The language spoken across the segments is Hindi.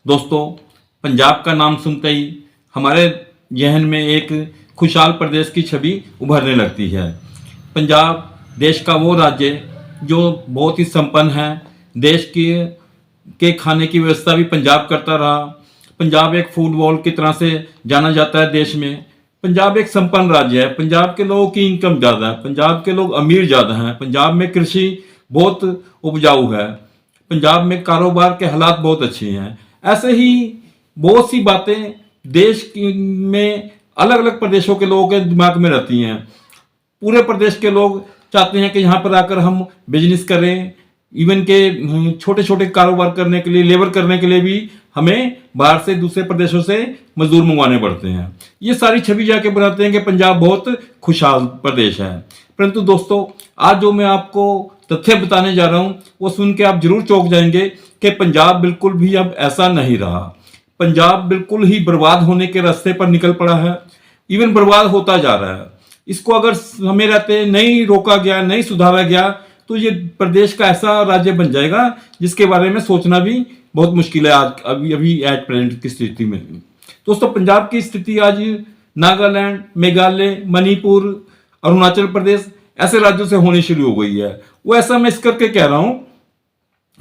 दोस्तों, पंजाब का नाम सुनते ही हमारे जहन में एक खुशहाल प्रदेश की छवि उभरने लगती है। पंजाब देश का वो राज्य जो बहुत ही संपन्न है। देश के खाने की व्यवस्था भी पंजाब करता रहा। पंजाब एक फूड वॉल की तरह से जाना जाता है देश में। पंजाब एक संपन्न राज्य है। पंजाब के लोगों की इनकम ज़्यादा है। पंजाब के लोग अमीर ज़्यादा हैं। पंजाब में कृषि बहुत उपजाऊ है। पंजाब में कारोबार के हालात बहुत अच्छे हैं। ऐसे ही बहुत सी बातें में अलग अलग प्रदेशों के लोगों के दिमाग में रहती हैं। पूरे प्रदेश के लोग चाहते हैं कि यहाँ पर आकर हम बिजनेस करें। इवन के छोटे छोटे कारोबार करने के लिए, लेबर करने के लिए भी हमें बाहर से, दूसरे प्रदेशों से मजदूर मंगवाने पड़ते हैं। ये सारी छवि जाके बनाते हैं कि पंजाब बहुत खुशहाल प्रदेश है। परंतु दोस्तों, आज जो मैं आपको तथ्य बताने जा रहा हूँ वो सुन के आप जरूर चौंक जाएंगे कि पंजाब बिल्कुल भी अब ऐसा नहीं रहा। पंजाब बिल्कुल ही बर्बाद होने के रास्ते पर निकल पड़ा है। इवन बर्बाद होता जा रहा है। इसको अगर समय रहते नहीं रोका गया, नहीं सुधारा गया तो ये प्रदेश का ऐसा राज्य बन जाएगा जिसके बारे में सोचना भी बहुत मुश्किल है आज अभी एट प्रेजेंट की स्थिति में। दोस्तों, पंजाब की स्थिति आज नागालैंड, मेघालय, मणिपुर, अरुणाचल प्रदेश ऐसे राज्यों से होनी शुरू हो गई है। वो ऐसा मैं इस करके कह रहा हूं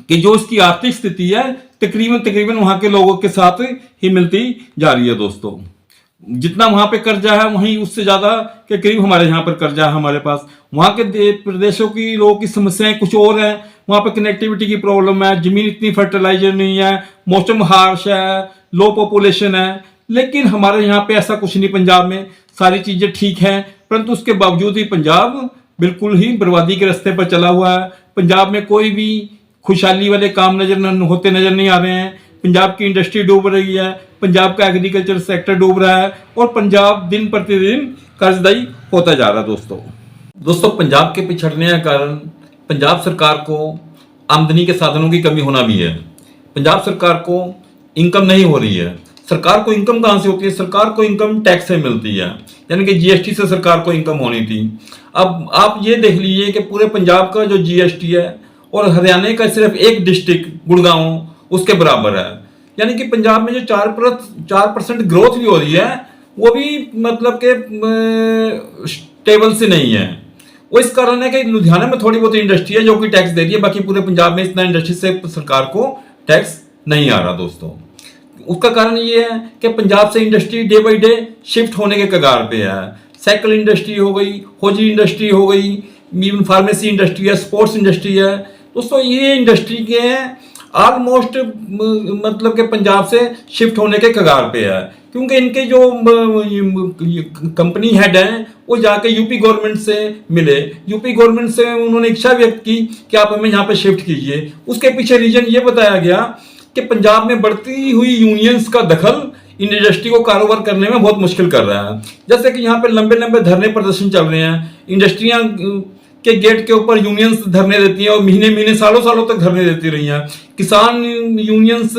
कि जो इसकी आर्थिक स्थिति है तकरीबन वहां के लोगों के साथ ही मिलती जा रही है। दोस्तों, जितना वहां पे कर्जा है वहीं उससे ज्यादा के करीब हमारे यहाँ पर कर्जा है हमारे पास। वहां के प्रदेशों की लोगों की समस्याएं कुछ और है। वहां पर कनेक्टिविटी की प्रॉब्लम है, जमीन इतनी फर्टिलाइजर नहीं है, मौसम हार्श है, लो पॉपुलेशन है। लेकिन हमारे यहाँ पे ऐसा कुछ नहीं। पंजाब में सारी चीजें ठीक हैं, परंतु उसके बावजूद ही पंजाब बिल्कुल ही बर्बादी के रास्ते पर चला हुआ है। पंजाब में कोई भी खुशहाली वाले काम होते नजर नहीं आ रहे हैं। पंजाब की इंडस्ट्री डूब रही है, पंजाब का एग्रीकल्चर सेक्टर डूब रहा है और पंजाब दिन प्रतिदिन कर्जदायी होता जा रहा है। दोस्तों, पंजाब के पिछड़ने का कारण पंजाब सरकार को आमदनी के साधनों की कमी होना भी है। पंजाब सरकार को इनकम नहीं हो रही है। सरकार को इनकम कहां से होती है? सरकार को इनकम टैक्स से मिलती है, यानी कि जीएसटी से सरकार को इनकम होनी थी। अब आप ये देख लीजिए कि पूरे पंजाब का जो जीएसटी है और हरियाणा का सिर्फ एक डिस्ट्रिक्ट गुड़गांव उसके बराबर है। यानी कि पंजाब में जो 4% ग्रोथ भी हो रही है वो भी मतलब के स्टेबल से नहीं है। वो इस कारण है कि लुधियाना में थोड़ी बहुत इंडस्ट्री है जो कि टैक्स दे रही है, बाकी पूरे पंजाब में इतना इंडस्ट्री से सरकार को टैक्स नहीं आ रहा। दोस्तों, उसका कारण ये है कि पंजाब से industry day by day shift होने के कगार पे है। साइकिल इंडस्ट्री हो गई, होजी इंडस्ट्री हो गई, इवन फार्मेसी इंडस्ट्री है, स्पोर्ट्स इंडस्ट्री है। दोस्तों, ये इंडस्ट्री के ऑलमोस्ट मतलब के पंजाब से शिफ्ट होने के कगार पे है, क्योंकि इनके जो कंपनी हेड हैं वो जाके यूपी गवर्नमेंट से मिले। यूपी गवर्नमेंट से उन्होंने इच्छा व्यक्त की कि आप हमें यहाँ पे शिफ्ट कीजिए। उसके पीछे रीजन ये बताया गया कि पंजाब में बढ़ती हुई यूनियंस का दखल इन इंडस्ट्री को कारोबार करने में बहुत मुश्किल कर रहा है। जैसे कि यहाँ पे लंबे लंबे धरने प्रदर्शन चल रहे हैं। इंडस्ट्रियां के गेट के ऊपर यूनियंस धरने देती हैं और महीने महीने सालों सालों तक धरने देती रही हैं। किसान यूनियंस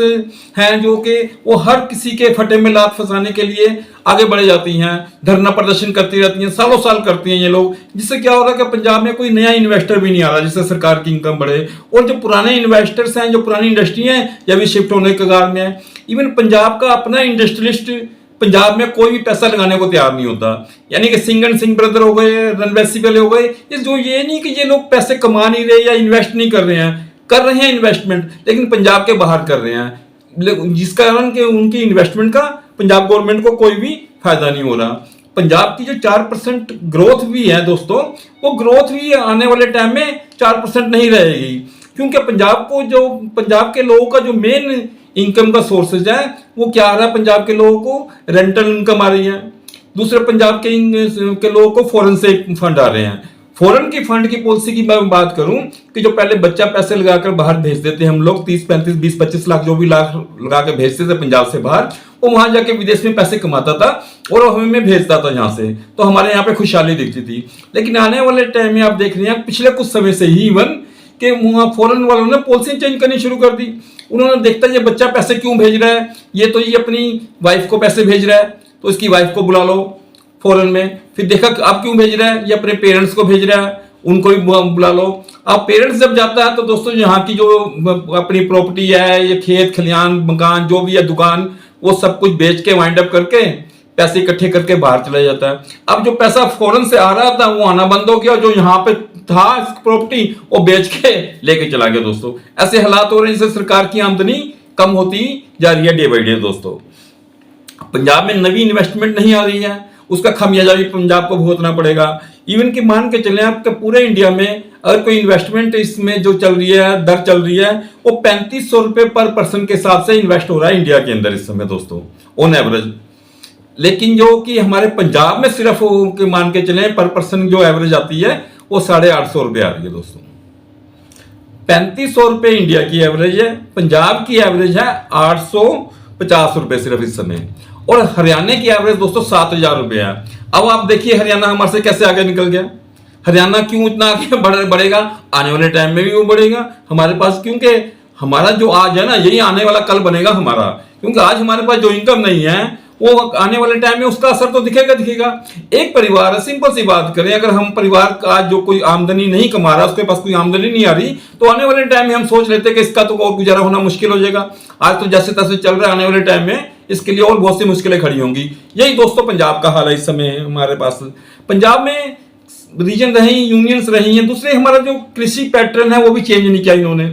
हैं जो कि वो हर किसी के फटे में लात फंसाने के लिए आगे बढ़े जाती हैं, धरना प्रदर्शन करती रहती हैं, सालों साल करती हैं ये लोग। जिससे क्या हो रहा है कि पंजाब में कोई नया इन्वेस्टर भी नहीं आ रहा जिससे सरकार की इनकम बढ़े। और जो पुराने इन्वेस्टर्स हैं, जो पुरानी इंडस्ट्री हैं, ये भी शिफ्ट होने के कगार में है। इवन पंजाब का अपना इंडस्ट्रियलिस्ट पंजाब में कोई भी पैसा लगाने को तैयार नहीं होता। यानी कि सिंह ब्रदर हो गए, रणवैसी वाले हो गए, ये नहीं कि ये लोग पैसे कमा नहीं रहे या इन्वेस्ट नहीं कर रहे हैं, कर रहे हैं इन्वेस्टमेंट, लेकिन पंजाब के बाहर कर रहे हैं, जिस कारण के उनकी इन्वेस्टमेंट का पंजाब गवर्नमेंट को कोई भी फायदा नहीं हो रहा। पंजाब की जो 4% ग्रोथ भी है दोस्तों, वो ग्रोथ भी आने वाले टाइम में 4% नहीं रहेगी, क्योंकि पंजाब के लोगों का जो मेन इनकम का सोर्सेज है वो क्या आ रहा है? पंजाब के लोगों को रेंटल इनकम आ रही है। दूसरे पंजाब के लोगों को फॉरेन से फंड आ रहे हैं। फॉरेन की फंड की पॉलिसी की मैं बात करूं कि जो पहले बच्चा पैसे लगाकर बाहर भेज देते हम लोग, 30, 35, 20, 25 लाख जो भी लाख लगा के भेजते थे पंजाब से बाहर, वो वहां जाके विदेश में पैसे कमाता था और हमें भेजता था यहाँ से, तो हमारे यहाँ पे खुशहाली दिखती थी। लेकिन आने वाले टाइम में आप देख रहे हैं पिछले कुछ समय से ही इवन कि वहां फॉरेन वालों ने पॉलिसी चेंज करनी शुरू कर दी। उन्होंने देखता ये बच्चा पैसे क्यों भेज रहा है, ये तो ये अपनी वाइफ को पैसे भेज रहा है, तो इसकी वाइफ को बुला लो फॉरेन में। फिर देखा आप क्यों भेज रहा है, ये अपने पेरेंट्स को भेज रहा है, उनको भी बुला लो। अब पेरेंट्स जब जाता है तो दोस्तों यहाँ की जो अपनी प्रॉपर्टी है, ये खेत खलियान मकान जो भी है दुकान, वो सब कुछ बेच के वाइंड अप करके पैसे इकट्ठे करके बाहर चला जाता है। अब जो पैसा फॉरेन से आ रहा था वो आना बंद हो गया, जो यहाँ पे था प्रॉपर्टी वो बेच के लेके चला गया। दोस्तों ऐसे हालात हो रहे हैं जिससे सरकार की आमदनी कम होती जा रही है डे बाई डे। दोस्तों पंजाब में नवी इन्वेस्टमेंट नहीं आ रही है, उसका खामियाजा भी पंजाब को भुगतना पड़ेगा। इवन कि मान के चले आपके पूरे इंडिया में अगर कोई इन्वेस्टमेंट इसमें जो चल रही है, दर चल रही है, वो 3500 रुपए पर पर्सन के हिसाब से इन्वेस्ट हो रहा है इंडिया के अंदर इस समय दोस्तों ऑन एवरेज। लेकिन जो कि हमारे पंजाब में सिर्फ मान के चले पर पर्सन जो एवरेज आती है वो 850 रुपये आ रही है। दोस्तों 3500 रुपये इंडिया की एवरेज है, पंजाब की एवरेज है 850 रुपये सिर्फ इस समय, और हरियाणा की एवरेज दोस्तों 7000 रुपये है। अब आप देखिए हरियाणा हमारे से कैसे आगे निकल गया। हरियाणा क्यों इतना आगे बढ़ेगा, आने वाले टाइम में भी वो बढ़ेगा हमारे पास, क्योंकि हमारा जो आज है ना यही आने वाला कल बनेगा हमारा। क्योंकि आज हमारे पास जो इनकम नहीं है वो आने वाले टाइम में उसका असर तो दिखेगा। एक परिवार है, सिंपल सी बात करें, अगर हम परिवार का जो कोई आमदनी नहीं कमा रहा, उसके पास कोई आमदनी नहीं आ रही, तो आने वाले टाइम में हम सोच लेते हैं कि इसका तो और गुजारा होना मुश्किल हो जाएगा। आज तो जैसे तैसे चल रहा है, आने वाले टाइम में इसके लिए और बहुत सी मुश्किलें खड़ी होंगी। यही दोस्तों पंजाब का हाल है इस समय हमारे पास। पंजाब में रीजन रही, यूनियंस रही हैं, दूसरे हमारा जो कृषि पैटर्न है वो भी चेंज नहीं किया इन्होंने।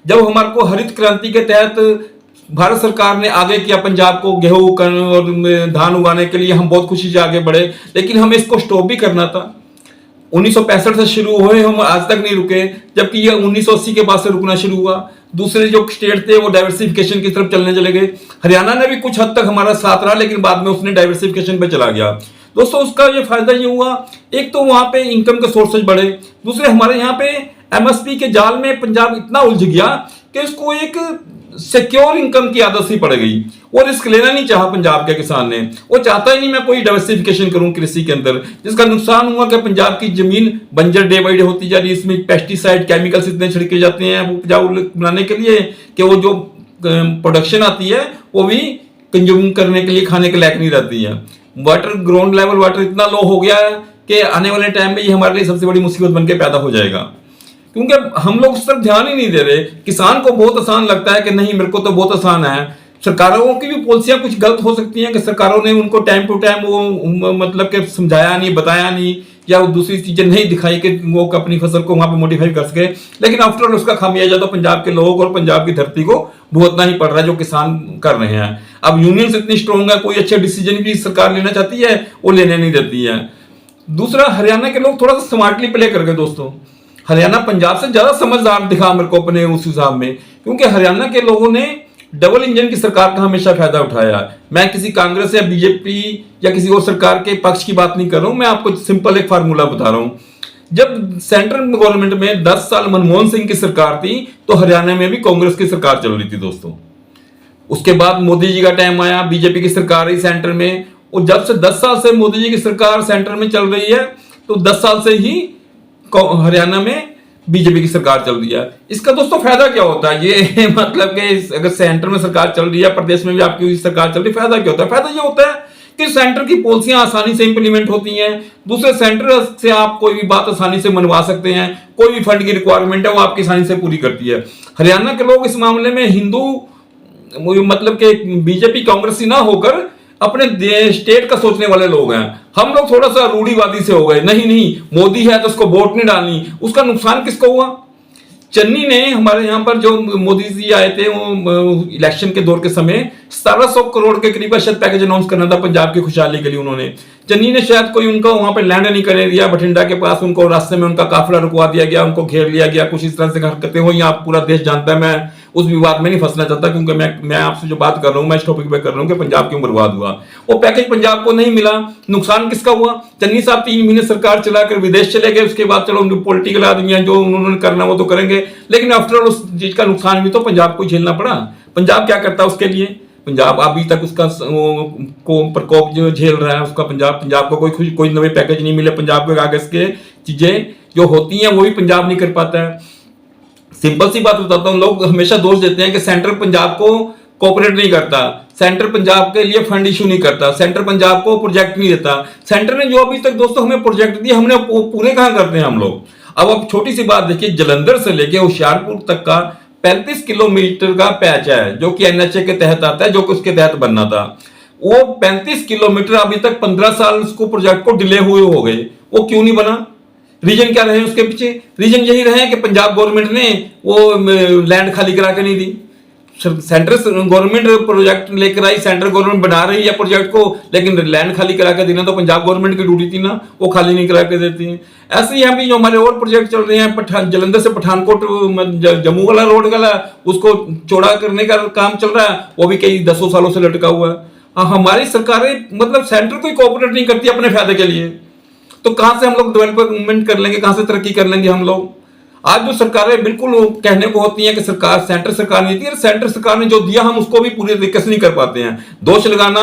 जब हमारे को हरित क्रांति के तहत भारत सरकार ने आगे किया पंजाब को गेहूं और धान उगाने के लिए, हम बहुत खुशी से आगे बढ़े, लेकिन हमें इसको स्टॉप भी करना था। 1965 से शुरू हुए, हम आज तक नहीं रुके, जबकि ये 1980 के बाद से रुकना शुरू हुआ। दूसरे जो स्टेट थे वो डाइवर्सिफिकेशन की तरफ चलने चले गए। हरियाणा ने भी कुछ हद तक हमारा साथ रहा, लेकिन बाद में उसने डाइवर्सिफिकेशन पे चला गया। दोस्तों उसका ये फायदा ये हुआ, एक तो वहां पे इनकम के सोर्सेज बढ़े, दूसरे हमारे यहाँ पे एमएसपी के जाल में पंजाब इतना उलझ गया कि उसको एक सिक्योर इनकम की आदत सी पड़ गई। वो रिस्क लेना नहीं चाहा पंजाब के किसान ने, वो चाहता ही नहीं मैं कोई डाइवर्सिफिकेशन करूं कृषि के अंदर, जिसका नुकसान हुआ कि पंजाब की जमीन बंजर डे बाई डे होती जा रही है। इसमें पेस्टिसाइड केमिकल्स इतने छिड़के जाते हैं वो उपजाऊ बनाने के लिए कि वो जो प्रोडक्शन आती है वो भी कंज्यूम करने के लिए खाने के लायक नहीं रहती है। वाटर ग्राउंड लेवल वाटर इतना लो हो गया है कि आने वाले टाइम में ये हमारे लिए सबसे बड़ी मुसीबत बन के पैदा हो जाएगा, क्योंकि हम लोग उस तरफ ध्यान ही नहीं दे रहे। किसान को बहुत आसान लगता है कि नहीं मेरे को तो बहुत आसान है। सरकारों की भी पॉलिसियां कुछ गलत हो सकती हैं कि सरकारों ने उनको टाइम टू टाइम वो मतलब कि समझाया नहीं, बताया नहीं, या वो दूसरी चीजें नहीं दिखाई कि वो अपनी फसल को वहां पे मॉडिफाई कर सके। लेकिन आफ्टर ऑल उसका खामियाजा तो पंजाब के लोगों को और पंजाब की धरती को भुगतना ही पड़ रहा है जो किसान कर रहे हैं। अब यूनियंस इतनी स्ट्रॉन्ग है, कोई अच्छे डिसीजन भी सरकार लेना चाहती है वो लेने नहीं देती है। दूसरा हरियाणा के लोग थोड़ा सा स्मार्टली प्ले कर गए दोस्तों। हरियाणा पंजाब से ज्यादा समझदार दिखा मेरे को अपने उस हिसाब में, क्योंकि हरियाणा के लोगों ने डबल इंजन की सरकार का हमेशा फायदा उठाया। मैं किसी कांग्रेस या बीजेपी या किसी और सरकार के पक्ष की बात नहीं कर रहा हूं, मैं आपको सिंपल एक फार्मूला बता रहा हूं। जब सेंट्रल गवर्नमेंट में 10 साल मनमोहन सिंह की सरकार थी तो हरियाणा में भी कांग्रेस की सरकार चल रही थी दोस्तों। उसके बाद मोदी जी का टाइम आया, बीजेपी की सरकार आई सेंटर में, और जब से 10 साल से मोदी जी की सरकार सेंटर में चल रही है तो 10 साल से ही हरियाणा में बीजेपी की सरकार चल रही है। इसका दोस्तों फायदा क्या होता है, ये मतलब कि अगर सेंटर में सरकार चल रही है, प्रदेश में भी आपकी सरकार चल रही है, फायदा क्या होता है? फायदा ये होता है कि सेंटर की पॉलिसियां आसानी से इंप्लीमेंट होती हैं। दूसरे सेंटर से आप कोई भी बात आसानी से मनवा सकते हैं, कोई भी फंड की रिक्वायरमेंट है वो आपकी आसानी से पूरी करती है। हरियाणा के लोग इस मामले में हिंदू मतलब कि बीजेपी कांग्रेसी ना होकर अपने स्टेट का सोचने वाले लोग हैं। हम लोग थोड़ा सा रूढ़ीवादी से हो गए, नहीं मोदी है तो उसको वोट नहीं डालनी। उसका नुकसान किसको हुआ? चन्नी ने हमारे यहाँ पर जो मोदी जी आए थे वो इलेक्शन के दौर के समय 1700 करोड़ के करीब शायद पैकेज अनाउंस करना था पंजाब की खुशहाली के लिए। उन्होंने चन्नी ने शायद कोई उनका वहां पे लैंड नहीं करने दिया, बठिंडा के पास उनको रास्ते में उनका काफिला रुकवा दिया गया, उनको घेर लिया गया, कुछ इस तरह से हरकतें हुई। आप पूरा देश जानता है, मैं उस विवाद में नहीं फंसना चाहता, क्योंकि मैं आपसे जो बात कर रहा हूँ मैं इस टॉपिक पे कर रहा हूँ कि पंजाब क्यों बर्बाद हुआ। वो पैकेज पंजाब को नहीं मिला, नुकसान किसका हुआ? चन्नी साहब 3 महीने सरकार चलाकर विदेश चले गए, उसके बाद चलो उनके पॉलिटिकल आदमी हैं जो उन्होंने करना वो तो करेंगे, लेकिन आफ्टर ऑल उस चीज का नुकसान भी तो पंजाब को झेलना पड़ा। पंजाब क्या करता है उसके लिए? पंजाब अभी तक उसका प्रकोप जो झेल रहा है उसका पंजाब को कोई नए पैकेज नहीं मिले। पंजाब के कागज के चीजें जो होती हैं वो भी पंजाब नहीं कर पाता है। सिंपल सी बात बताता हूं, लोग हमेशा दोष देते हैं कि सेंटर पंजाब को कोऑपरेट नहीं करता, सेंटर पंजाब के लिए फंड इशू नहीं करता, सेंटर पंजाब को प्रोजेक्ट नहीं देता। सेंटर ने जो अभी तक दोस्तों हमें प्रोजेक्ट दिए हमने पूरे कहां करते हैं हम लोग? अब छोटी सी बात देखिए, जलंधर से लेके होशियारपुर तक का 35 किलोमीटर का पैच है जो कि एनएचए के तहत आता है, जो कि उसके तहत बनना था। वो 35 किलोमीटर अभी तक 15 साल उसको प्रोजेक्ट को डिले हुए हो गए, वो क्यों नहीं बना? रीजन क्या रहे उसके पीछे? रीजन यही रहे कि पंजाब गवर्नमेंट ने वो लैंड खाली करा के नहीं दी। सेंट्रल गवर्नमेंट प्रोजेक्ट लेकर आई, सेंट्रल गवर्नमेंट बना रही है प्रोजेक्ट को, लेकिन लैंड खाली करा के देना तो पंजाब गवर्नमेंट की ड्यूटी थी ना, वो खाली नहीं करा के देती है। ऐसे ही अभी जो हमारे और प्रोजेक्ट चल रहे हैं, जलंधर से पठानकोट जम्मू वाला रोड वाला, उसको चौड़ा करने का काम चल रहा है, वो भी कई 10 सालों से लटका हुआ है। हमारी सरकारें मतलब सेंटर कोई कोऑपरेट नहीं करती अपने फायदे के लिए, तो कहां से हम लोग डेवलपमेंट कर लेंगे, कहां से तरक्की कर लेंगे हम लोग? आज जो सरकारें बिल्कुल कहने को होती हैं कि सरकार सेंटर सरकार नहीं थी, सेंटर सरकार ने जो दिया हम उसको भी पूरी तरीके से नहीं कर पाते हैं। दोष लगाना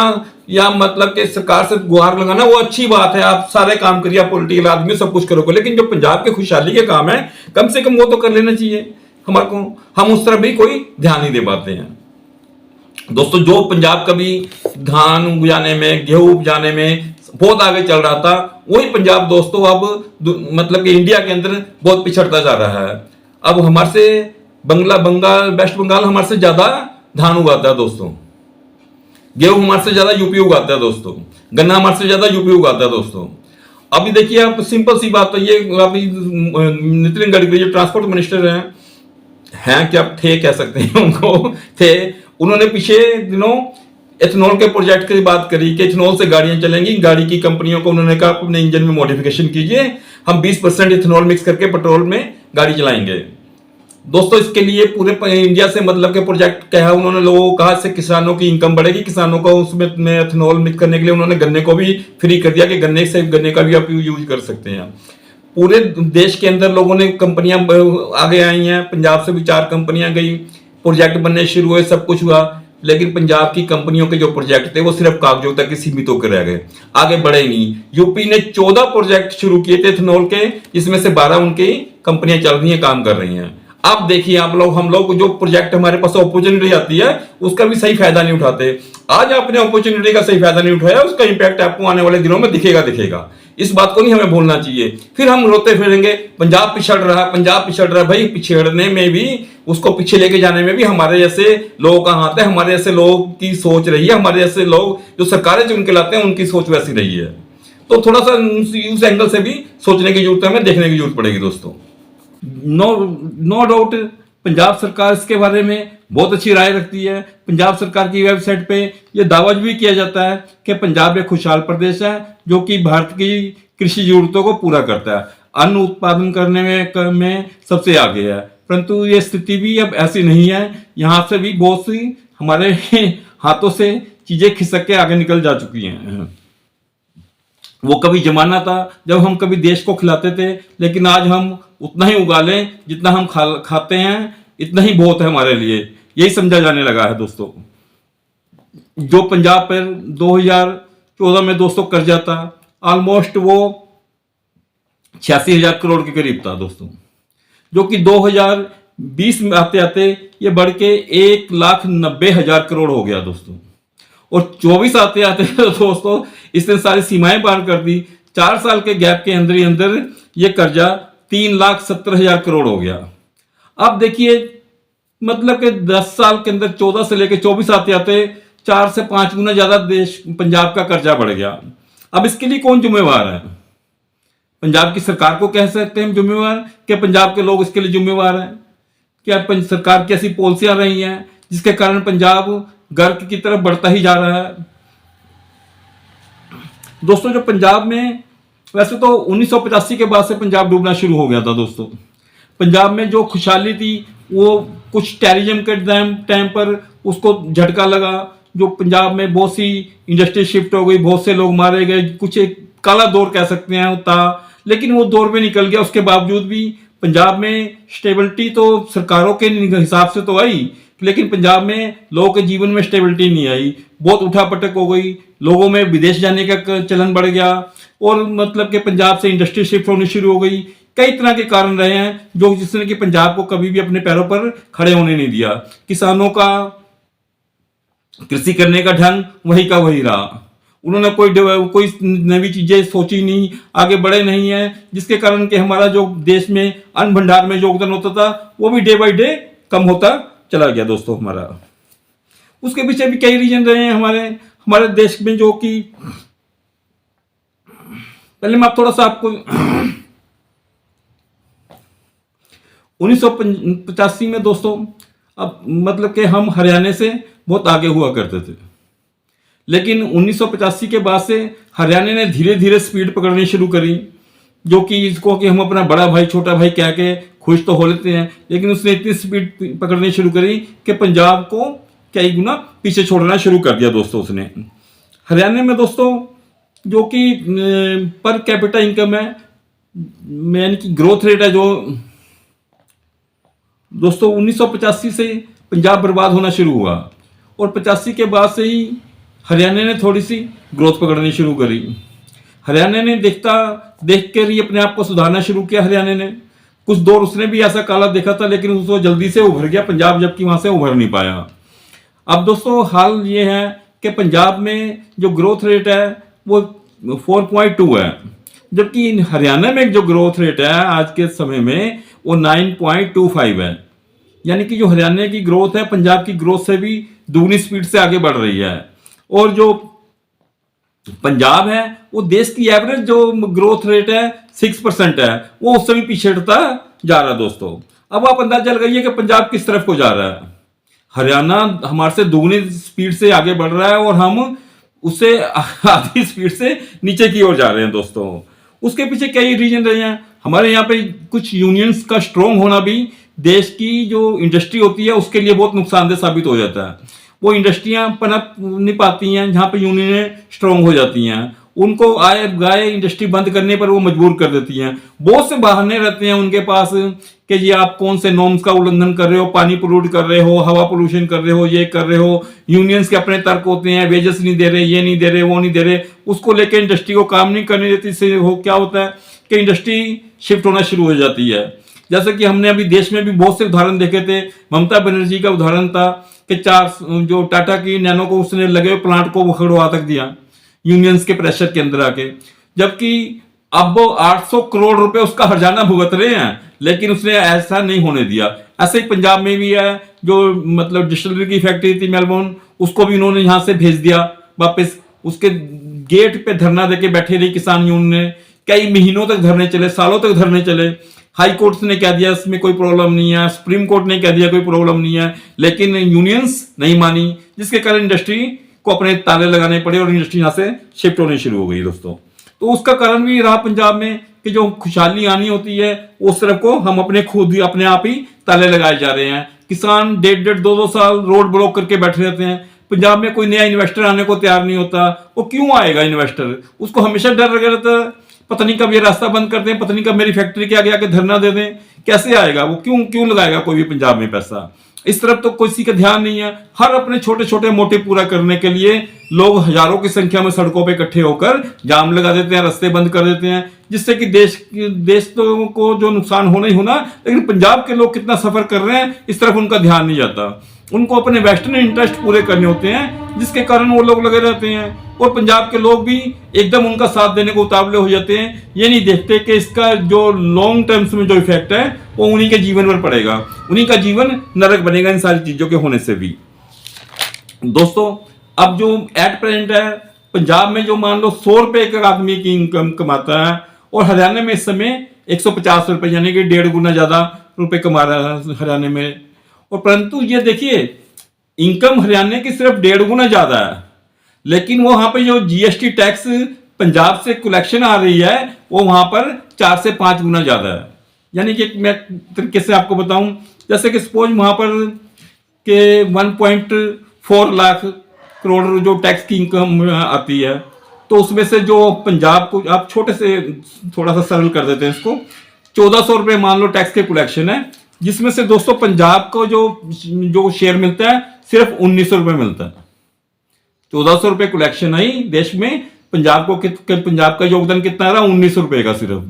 या मतलब कि सरकार से गुहार लगाना वो अच्छी बात है, आप सारे काम करिए, आप पॉलिटिकल आदमी सब कुछ करोगे, लेकिन जो पंजाब के खुशहाली के काम है कम से कम वो तो कर लेना चाहिए हमारे को। हम उस तरफ भी कोई ध्यान नहीं दे पाते हैं दोस्तों। जो पंजाब कभी धान उपजाने में, गेहूं उपजाने में बहुत आगे चल रहा था, वही पंजाब दोस्तों अब मतलब कि इंडिया के अंदर बहुत पिछड़ता जा रहा है। अब हमारे से बंगाल वेस्ट बंगाल हमारे से ज्यादा धान उगाता है दोस्तों, गेहूं हमारे से ज्यादा यूपी उगाता है दोस्तों, गन्ना हमारे से ज्यादा यूपी उगाता है दोस्तों। अभी देखिए आप, सिंपल सी बात तो ये, अभी नितिन गडकरी जो ट्रांसपोर्ट मिनिस्टर हैं क्या थे कह सकते हैं उनको, थे, उन्होंने पिछले दिनों एथेनॉल के प्रोजेक्ट की बात करी कि एथेनॉल से गाड़ियां चलेंगी। गाड़ी की कंपनियों को उन्होंने कहा अपने इंजन में मॉडिफिकेशन कीजिए, हम 20% एथेनॉल मिक्स करके पेट्रोल में गाड़ी चलाएंगे। दोस्तों इसके लिए पूरे इंडिया से मतलब के प्रोजेक्ट कहा उन्होंने, लोगों को कहा इससे किसानों की इनकम बढ़ेगी, किसानों को उसमें एथेनॉल मिक्स करने के लिए उन्होंने गन्ने को भी फ्री कर दिया कि गन्ने का भी आप यूज कर सकते हैं। पूरे देश के अंदर लोगों ने कंपनियां आगे आई हैं, पंजाब से भी 4 कंपनियां गई, प्रोजेक्ट बनने शुरू हुए, सब कुछ हुआ, लेकिन पंजाब की कंपनियों के जो प्रोजेक्ट थे वो सिर्फ कागजों तक ही सीमित होकर रह गए, आगे बढ़े नहीं। यूपी ने 14 प्रोजेक्ट शुरू किए थे एथेनॉल के, जिसमें से 12 उनकी कंपनियां चल रही हैं, काम कर रही हैं। अब देखिए आप लोग, हम लोग जो प्रोजेक्ट हमारे पास अपॉर्चुनिटी आती है उसका भी सही फायदा नहीं उठाते। आज आपने अपॉर्चुनिटी का सही फायदा नहीं उठाया, उसका इंपैक्ट आपको आने वाले दिनों में दिखेगा। इस बात को नहीं हमें भूलना चाहिए। फिर हम रोते फिरेंगे पंजाब पिछड़ रहा, पंजाब पिछड़ रहा। भाई पिछड़ने में भी, उसको पीछे लेके जाने में भी हमारे जैसे लोगों का हाथ है, हमारे जैसे लोगों की सोच रही है, हमारे जैसे लोग जो सरकारें चुन के लाते हैं उनकी सोच वैसी रही है। तो थोड़ा सा उस एंगल से भी सोचने की जरूरत है, हमें देखने की जरूरत पड़ेगी दोस्तों। नो डाउट पंजाब सरकार इसके बारे में बहुत अच्छी राय रखती है। पंजाब सरकार की वेबसाइट पे यह दावा भी किया जाता है कि पंजाब एक खुशहाल प्रदेश है जो कि भारत की कृषि जरूरतों को पूरा करता है, अन्न उत्पादन करने में सबसे आगे है। परंतु ये स्थिति भी अब ऐसी नहीं है, यहाँ से भी बहुत सी हमारे हाथों से चीजें खिसक के आगे निकल जा चुकी हैं। वो कभी जमाना था जब हम कभी देश को खिलाते थे, लेकिन आज हम उतना ही उगा लें जितना हम खाते हैं, इतना ही बहुत है हमारे लिए, यही समझा जाने लगा है दोस्तों। जो पंजाब पर 2014 में दोस्तों कर्जा था, ऑलमोस्ट वो 86,000 करोड़ के करीब था दोस्तों, जो कि 2020 में आते आते ये बढ़ के 1,90,000 करोड़ हो गया दोस्तों। और 24 आते आते दोस्तों इसने सारी सीमाएं पार कर दी। 4 साल के गैप के अंदर ही अंदर ये कर्जा 3,70,000 करोड़ हो गया। अब देखिए मतलब कि 10 साल के अंदर 14 से लेकर 24 आते आते 4 से 5 गुना ज्यादा देश पंजाब का कर्जा बढ़ गया। अब इसके लिए कौन जिम्मेवार है? पंजाब की सरकार को कह सकते हैं जिम्मेवार, क्या पंजाब के लोग इसके लिए जिम्मेवार हैं? क्या सरकार की ऐसी पॉलिसियां रही हैं जिसके कारण पंजाब गर्क की तरफ बढ़ता ही जा रहा है? दोस्तों जो पंजाब में, वैसे तो 1985 के बाद से पंजाब डूबना शुरू हो गया था दोस्तों। पंजाब में जो खुशहाली थी वो कुछ टेररिज्म के टाइम पर उसको झटका लगा, जो पंजाब में बहुत सी इंडस्ट्री शिफ्ट हो गई, बहुत से लोग मारे गए, कुछ एक काला दौर कह सकते हैं था, लेकिन वो दौर में निकल गया। उसके बावजूद भी पंजाब में स्टेबिलिटी तो सरकारों के हिसाब से तो आई, लेकिन पंजाब में लोगों के जीवन में स्टेबिलिटी नहीं आई, बहुत उठापटक हो गई, लोगों में विदेश जाने का चलन बढ़ गया, और मतलब कि पंजाब से इंडस्ट्री शिफ्ट होनी शुरू हो गई। कई तरह के कारण रहे हैं जो जिसने कि पंजाब को कभी भी अपने पैरों पर खड़े होने नहीं दिया। किसानों का कृषि करने का ढंग वही का वही रहा, उन्होंने कोई नई चीजें सोची नहीं, आगे बढ़े नहीं है, जिसके कारण कि हमारा जो देश में अन्न भंडार में योगदान होता था वो भी डे बाय डे कम होता चला गया दोस्तों हमारा। उसके पीछे भी कई रीजन रहे हैं हमारे देश में, जो कि पहले मैं थोड़ा सा आपको 1985 में दोस्तों, अब मतलब कि हम हरियाणा से बहुत आगे हुआ करते थे, लेकिन 1985 के बाद से हरियाणा ने धीरे धीरे स्पीड पकड़नी शुरू करी, जो कि इसको कि हम अपना बड़ा भाई छोटा भाई कह के खुश तो हो लेते हैं, लेकिन उसने इतनी स्पीड पकड़नी शुरू करी कि पंजाब को कई गुना पीछे छोड़ना शुरू कर दिया दोस्तों उसने। हरियाणा में दोस्तों जो कि पर कैपिटा इनकम है, यानी कि ग्रोथ रेट है, जो दोस्तों 1985 से पंजाब बर्बाद होना शुरू हुआ और 85 के बाद से ही हरियाणा ने थोड़ी सी ग्रोथ पकड़नी शुरू करी। हरियाणा ने देख कर ही अपने आप को सुधारना शुरू किया। हरियाणा ने कुछ दौर उसने भी ऐसा काला देखा था, लेकिन उसको जल्दी से उभर गया पंजाब, जबकि वहां से उभर नहीं पाया। अब दोस्तों हाल ये है कि पंजाब में जो ग्रोथ रेट है वो 4.2 है, जबकि हरियाणा में जो ग्रोथ रेट है आज के समय में वो 9.25 है। यानी कि जो हरियाणा की ग्रोथ है पंजाब की ग्रोथ से भी दुगनी स्पीड से आगे बढ़ रही है, और जो पंजाब है वो देश की एवरेज जो ग्रोथ रेट है 6% है, वो उससे भी पीछे हटता जा रहा है दोस्तों। अब आप अंदाजा लगाइए कि पंजाब किस तरफ को जा रहा है। हरियाणा हमारे से दुगनी स्पीड से आगे बढ़ रहा है और हम उससे आधी स्पीड से नीचे की ओर जा रहे हैं दोस्तों। उसके पीछे कई रीजन रहे हैं। हमारे यहाँ पे कुछ यूनियंस का स्ट्रोंग होना भी देश की जो इंडस्ट्री होती है उसके लिए बहुत नुकसानदेह साबित हो जाता है। वो इंडस्ट्रियां पनप नहीं पाती हैं जहाँ पे यूनियनें स्ट्रोंग हो जाती हैं, उनको आए गाए इंडस्ट्री बंद करने पर वो मजबूर कर देती हैं। बहुत से बहाने रहते हैं उनके पास कि ये आप कौन से नॉर्म्स का उल्लंघन कर रहे हो, पानी पोल्यूट कर रहे हो, हवा पोल्यूशन कर रहे हो, ये कर रहे हो। यूनियंस के अपने तर्क होते हैं, वेजेस नहीं दे रहे, ये नहीं दे रहे, वो नहीं दे रहे, उसको लेकर इंडस्ट्री को काम नहीं करने देती। इससे क्या होता है कि इंडस्ट्री शिफ्ट होना शुरू हो जाती है। जैसे कि हमने अभी देश में भी बहुत से उदाहरण देखे थे। ममता बनर्जी का उदाहरण था कि जो टाटा की नैनो को उसने लगे हुए प्लांट को उखड़वा तक दिया यूनियंस के प्रेशर के अंदर आके, जबकि अब वो 800 करोड़ रुपए उसका हर्जाना भुगत रहे हैं, लेकिन उसने ऐसा नहीं होने दिया। ऐसे ही पंजाब में भी है, जो मतलब डिस्टिलरी की फैक्ट्री थी मेलबोर्न, उसको भी उन्होंने यहां से भेज दिया वापस। उसके गेट पे धरना देके बैठे रही किसान यूनियन ने, कई महीनों तक धरने चले, सालों तक धरने चले। हाई कोर्ट ने कह दिया इसमें कोई प्रॉब्लम नहीं है, सुप्रीम कोर्ट ने कह दिया कोई प्रॉब्लम नहीं है, लेकिन यूनियंस नहीं मानी, जिसके कारण इंडस्ट्री को अपने ताले लगाने पड़े और इंडस्ट्री यहां से शिफ्ट होनी शुरू हो गई दोस्तों। तो उसका कारण भी रहा पंजाब में कि जो खुशहाली आनी होती है उस तरफ को हम अपने आप ही ताले लगाए जा रहे हैं। किसान 1.5-2 साल रोड ब्लॉक करके बैठे रहते हैं। पंजाब में कोई नया इन्वेस्टर आने को तैयार नहीं होता। वो क्यों आएगा इन्वेस्टर? उसको हमेशा डर लगा रहता है, पता नहीं कब ये रास्ता बंद कर दें, पता नहीं कब मेरी फैक्ट्री के आगे आके धरना दे दें। कैसे आएगा वो? क्यों लगाएगा कोई भी पंजाब में पैसा? इस तरफ तो किसी का ध्यान नहीं है। हर अपने छोटे छोटे मोटिव पूरा करने के लिए लोग हजारों की संख्या में सड़कों पे इकट्ठे होकर जाम लगा देते हैं, रास्ते बंद कर देते हैं, जिससे कि देश तो को जो नुकसान होना ही होना, लेकिन पंजाब के लोग कितना सफर कर रहे हैं इस तरफ उनका ध्यान नहीं जाता। उनको अपने वेस्टर्न इंटरेस्ट पूरे करने होते हैं, जिसके कारण वो लोग लगे रहते हैं। और पंजाब के लोग भी एकदम उनका साथ देने को उतावले हो जाते हैं। ये नहीं देखते कि इसका जो लॉन्ग टर्म्स में जो इफेक्ट है वो उन्हीं के जीवन पर पड़ेगा, उन्हीं का जीवन नरक बनेगा इन सारी चीजों के होने से भी। दोस्तों अब जो एट प्रेजेंट है पंजाब में, जो मान लो 100 रुपए एक आदमी की इनकम कमाता है, और हरियाणा में इस समय 150 रुपए, यानी कि 1.5 गुना ज्यादा रुपए कमा रहा है हरियाणा में। और परंतु ये देखिए इनकम हरियाणा की सिर्फ 1.5 गुना ज्यादा है, लेकिन वो वहां पे जो जीएसटी टैक्स पंजाब से कलेक्शन आ रही है वो वहां पर 4 से 5 गुना ज्यादा है। यानी कि मैं तरीके से आपको बताऊं, जैसे कि सपोज वहां पर के 1.4 लाख करोड़ जो टैक्स की इनकम आती है, तो उसमें से जो पंजाब को आप छोटे से थोड़ा सा सरल कर देते हैं इसको, 1400 रुपए मान लो टैक्स के कलेक्शन है, जिसमें से दोस्तों पंजाब को जो शेयर मिलता है सिर्फ 1900 रुपए मिलता है। 1400 रुपए कलेक्शन आई देश में, पंजाब का योगदान कितना रहा? 1900 रुपए का सिर्फ।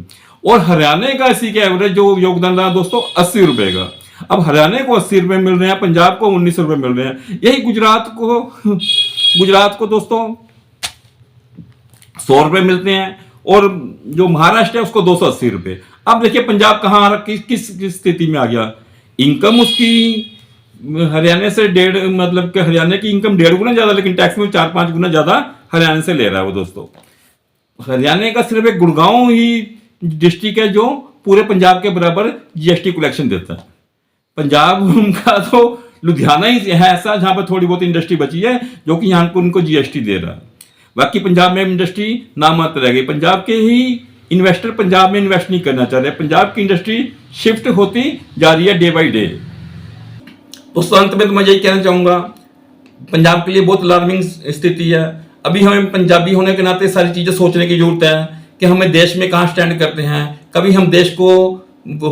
और हरियाणा का इसी के एवरेज जो योगदान रहा दोस्तों 80 रुपए का। अब हरियाणा को 80 रुपए मिल रहे हैं, पंजाब को 1900 रुपए मिल रहे हैं। यही गुजरात को दोस्तों 100 रुपये मिलते हैं, और जो महाराष्ट्र है उसको 280 रुपये। अब देखिए पंजाब कहाँ किस स्थिति में आ गया। इनकम उसकी हरियाणा से मतलब कि हरियाणा की इनकम 1.5 गुना ज्यादा, लेकिन टैक्स में 4-5 गुना ज्यादा हरियाणा से ले रहा है वो दोस्तों। हरियाणा का सिर्फ एक गुड़गांव ही डिस्ट्रिक्ट है जो पूरे पंजाब के बराबर जीएसटी कलेक्शन देता है। पंजाब उनका तो लुधियाना ही है ऐसा जहां पर थोड़ी बहुत इंडस्ट्री बची है जो कि यहाँ पर उनको जीएसटी दे रहा है। बाकी पंजाब में इंडस्ट्री नामात्र रह गई। पंजाब के ही इन्वेस्टर पंजाब में इन्वेस्ट नहीं करना चाह रहे। पंजाब की इंडस्ट्री शिफ्ट होती जा रही है डे बाई डे। तो अंत में तो मैं यही कहना चाहूंगा, पंजाब के लिए बहुत अलार्मिंग स्थिति है। अभी हमें पंजाबी होने के नाते सारी चीजें सोचने की जरूरत है कि हमें देश में कहाँ स्टैंड करते हैं। कभी हम देश को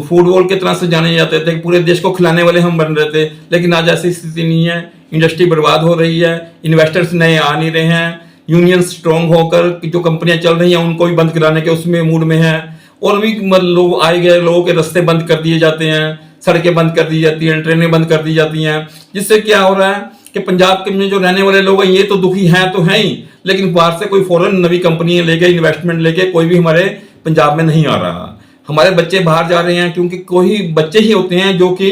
फूड वॉर की तरह से जाने जाते थे, पूरे देश को खिलाने वाले हम बन रहे थे, लेकिन आज ऐसी स्थिति नहीं है। इंडस्ट्री बर्बाद हो रही है, इन्वेस्टर्स नए आ नहीं रहे हैं, यूनियन स्ट्रांग होकर जो कंपनियां चल रही हैं उनको भी बंद कराने के उसमें मूड में है, और भी लोग आए गए लोगों के रास्ते बंद कर दिए जाते हैं, सड़कें बंद कर दी जाती हैं, ट्रेनें बंद कर दी जाती हैं, जिससे क्या हो रहा है कि पंजाब के में जो रहने वाले लोग हैं ये तो दुखी हैं तो हैं ही, लेकिन बाहर से कोई फॉरेन नवी कंपनियां लेके इन्वेस्टमेंट लेके कोई भी हमारे पंजाब में नहीं आ रहा। हमारे बच्चे बाहर जा रहे हैं क्योंकि कोई बच्चे ही होते हैं जो कि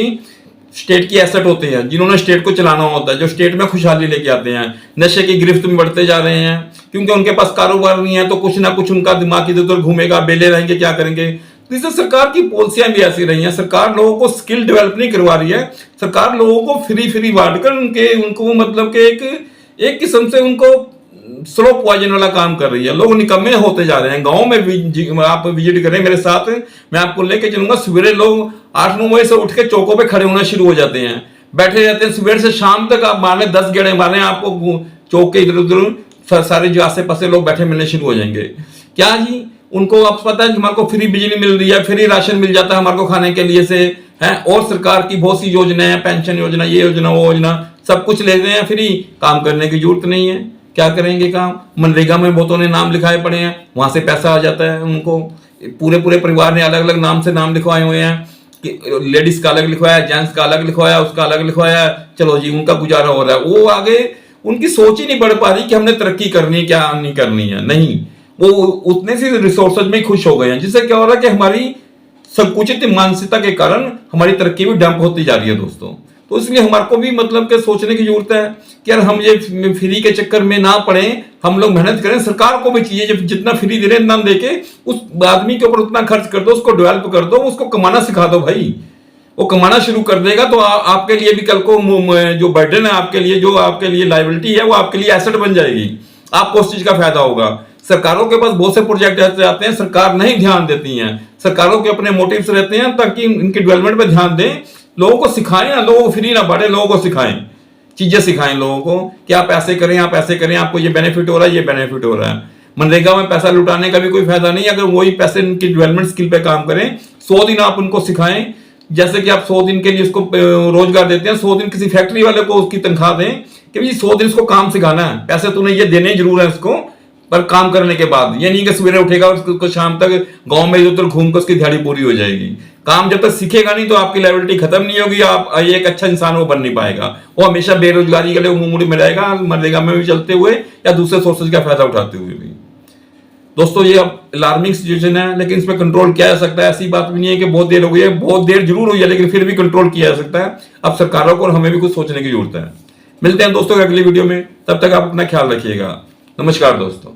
स्टेट की एसेट होते हैं, जिन्होंने स्टेट को चलाना होता है, जो स्टेट में खुशहाली लेके आते हैं। नशे की गिरफ्त में बढ़ते जा रहे हैं क्योंकि उनके पास कारोबार नहीं है, तो कुछ ना कुछ उनका दिमाग इधर उधर घूमेगा, बेले रहेंगे, क्या करेंगे। इससे सरकार की पॉलिसियां भी ऐसी रही हैं। सरकार लोगों को स्किल डेवलप नहीं करवा रही है, सरकार लोगों को फ्री बांटकर उनको मतलब कि एक किस्म से उनको स्लो पॉइजन वाला काम कर रही है। लोग निकम्मे होते जा रहे हैं। गांव में आप विजिट करें मेरे साथ, मैं आपको लेके चलूंगा। सवेरे लोग 8-9 बजे से उठ के चौकों पे खड़े होना शुरू हो जाते हैं, बैठे रहते हैं सुबह से शाम तक। आप मारने 10 गेड़े मारने, आपको चौक के इधर उधर सारे जो आसे पासे लोग बैठे मिलने शुरू हो जाएंगे। क्या जी उनको अब पता है कि हमारे को फ्री बिजली मिल रही है, फ्री राशन मिल जाता है हमारे को खाने के लिए से है, और सरकार की बहुत सी योजनाएं हैं, पेंशन योजना, ये योजना वो योजना, सब कुछ लेते हैं फ्री। काम करने की जरूरत नहीं है, क्या करेंगे काम। मनरेगा में बहुतों ने नाम लिखाए पड़े हैं, वहां से पैसा आ जाता है उनको। पूरे परिवार ने अलग अलग नाम से नाम लिखवाए हुए हैं कि लेडीज का अलग लिखवाया, जेंट्स का अलग लिखवाया, उसका अलग लिखवाया, चलो जी उनका गुजारा हो रहा है। वो आगे उनकी सोच ही नहीं बढ़ पा रही कि हमने तरक्की करनी है, क्या नहीं करनी है। नहीं, वो उतने से रिसोर्सेज में खुश हो गए हैं, जिससे क्या हो रहा है कि हमारी संकुचित मानसिकता के कारण हमारी तरक्की भी डंप होती जा रही है दोस्तों। तो इसलिए हमारे को भी मतलब के सोचने की जरूरत है कि यार हम ये फ्री के चक्कर में ना पड़े, हम लोग मेहनत करें। सरकार को भी चाहिए जब जितना फ्री दे रहे इतना देके उस आदमी के ऊपर उतना खर्च कर दो, उसको डेवलप कर दो, उसको कमाना सिखा दो भाई। वो कमाना शुरू कर देगा तो आपके लिए भी कल को जो बर्डन है आपके लिए, जो आपके लिए लायबिलिटी है, वो आपके लिए एसेट बन जाएगी। आपको उस चीज का फायदा होगा। सरकारों के पास बहुत से प्रोजेक्ट ऐसे आते हैं, सरकार नहीं ध्यान देती है। सरकारों के अपने मोटिव्स रहते हैं ताकि इनके डेवलपमेंट पे ध्यान दें, लोगों को सिखाएं ना, लोगों को फ्री ना बांटे, लोगों को सिखाएं, चीजें सिखाएं लोगों को कि आप ऐसे करें, आप ऐसे करें, आपको ये बेनिफिट हो रहा है, ये बेनिफिट हो रहा है। मनरेगा में पैसा लुटाने का भी कोई फायदा नहीं, अगर वही पैसे इनकी डेवलपमेंट स्किल पे काम करें। 100 दिन आप उनको सिखाएं, जैसे कि आप 100 दिन के लिए उसको रोजगार देते हैं, 100 दिन किसी फैक्ट्री वाले को उसकी तनख्वाह दें कि भाई 100 दिन उसको काम सिखाना है, पैसे तूने ये देने जरूर है उसको, पर काम करने के बाद। ये नहीं कि सवेरे उठेगा उसको शाम तक गांव में इधर उधर घूम कर उसकी दिहाड़ी पूरी हो जाएगी। काम जब तक सीखेगा नहीं तो आपकी लायबिलिटी खत्म नहीं होगी, आप एक अच्छा इंसान वो बन नहीं पाएगा। वो हमेशा बेरोजगारी के लिए मुंह में रहेगा, मनरेगा में भी चलते हुए या दूसरे सोर्सेज का फायदा उठाते हुए भी। दोस्तों ये अब अलार्मिंग सिचुएशन है, लेकिन इस पर कंट्रोल किया जा सकता है। ऐसी बात भी नहीं है कि बहुत देर हो गई है, बहुत देर जरूर हुई है, लेकिन फिर भी कंट्रोल किया जा सकता है। अब सरकारों को और हमें भी कुछ सोचने की जरूरत है। मिलते हैं दोस्तों अगली वीडियो में, तब तक आप अपना ख्याल रखिएगा। नमस्कार दोस्तों।